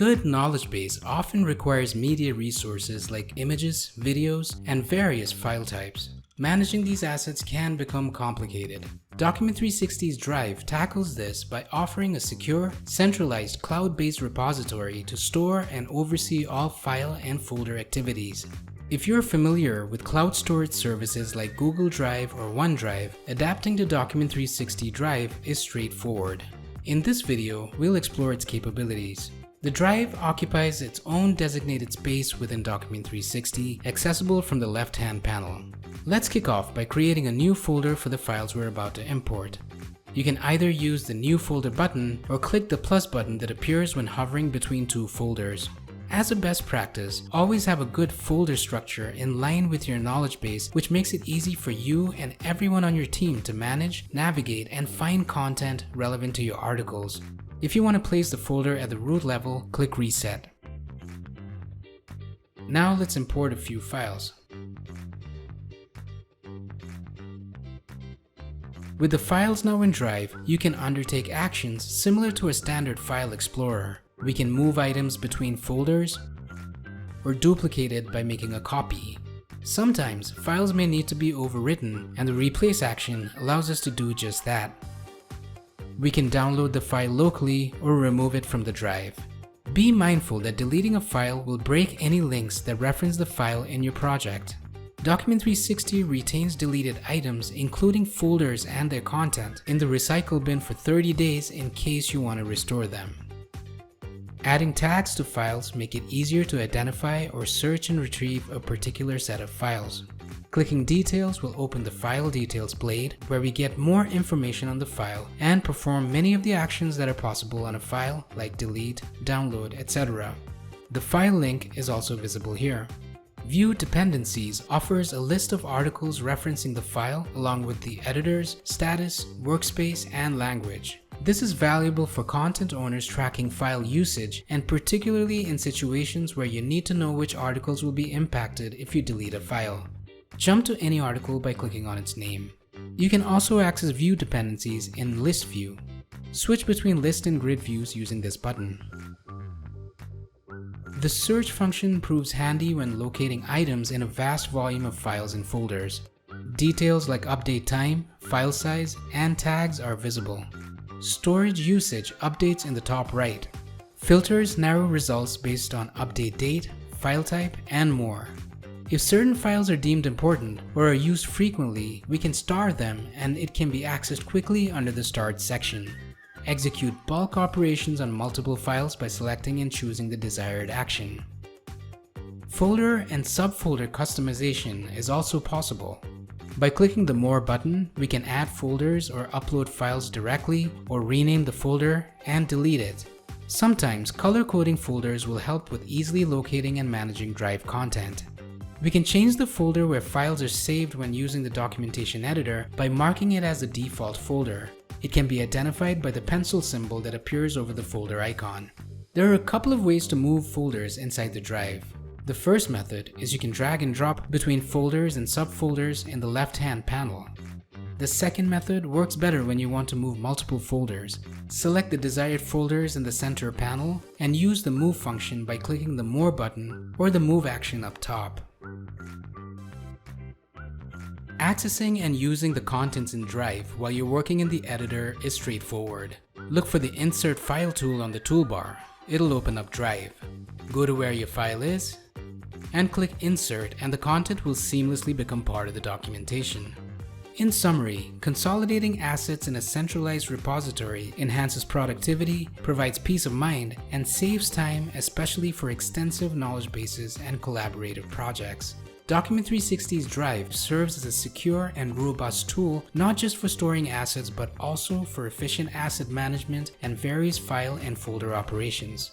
good knowledge base often requires media resources like images, videos, and various file types. Managing these assets can become complicated. Document360's Drive tackles this by offering a secure, centralized cloud-based repository to store and oversee all file and folder activities. If you're familiar with cloud storage services like Google Drive or OneDrive, adapting to Document360 Drive is straightforward. In this video, we'll explore its capabilities. The Drive occupies its own designated space within Document360, accessible from the left-hand panel. Let's kick off by creating a new folder for the files we're about to import. You can either use the New Folder button or click the plus button that appears when hovering between two folders. As a best practice, always have a good folder structure in line with your knowledge base, which makes it easy for you and everyone on your team to manage, navigate, and find content relevant to your articles. If you want to place the folder at the root level, click Reset. Now let's import a few files. With the files now in Drive, you can undertake actions similar to a standard file explorer. We can move items between folders or duplicate it by making a copy. Sometimes files may need to be overwritten, and the replace action allows us to do just that. We can download the file locally or remove it from the drive. Be mindful that deleting a file will break any links that reference the file in your project. Document360 retains deleted items, including folders and their content, in the recycle bin for 30 days in case you want to restore them. Adding tags to files make it easier to identify or search and retrieve a particular set of files. Clicking Details will open the File Details blade, where we get more information on the file and perform many of the actions that are possible on a file, like delete, download, etc. The file link is also visible here. View Dependencies offers a list of articles referencing the file along with the editor's status, workspace, and language. This is valuable for content owners tracking file usage, and particularly in situations where you need to know which articles will be impacted if you delete a file. Jump to any article by clicking on its name. You can also access view dependencies in List View. Switch between list and grid views using this button. The search function proves handy when locating items in a vast volume of files and folders. Details like update time, file size, and tags are visible. Storage usage updates in the top right. Filters narrow results based on update date, file type, and more. If certain files are deemed important or are used frequently, we can star them and it can be accessed quickly under the Starred section. Execute bulk operations on multiple files by selecting and choosing the desired action. Folder and subfolder customization is also possible. By clicking the More button, we can add folders or upload files directly, or rename the folder and delete it. Sometimes color-coding folders will help with easily locating and managing Drive content. We can change the folder where files are saved when using the documentation editor by marking it as the default folder. It can be identified by the pencil symbol that appears over the folder icon. There are a couple of ways to move folders inside the Drive. The first method is you can drag and drop between folders and subfolders in the left-hand panel. The second method works better when you want to move multiple folders. Select the desired folders in the center panel and use the Move function by clicking the More button or the Move action up top. Accessing and using the contents in Drive while you're working in the editor is straightforward. Look for the Insert File tool on the toolbar. It'll open up Drive. Go to where your file is and click Insert, and the content will seamlessly become part of the documentation. In summary, consolidating assets in a centralized repository enhances productivity, provides peace of mind, and saves time, especially for extensive knowledge bases and collaborative projects. Document360's Drive serves as a secure and robust tool, not just for storing assets but also for efficient asset management and various file and folder operations.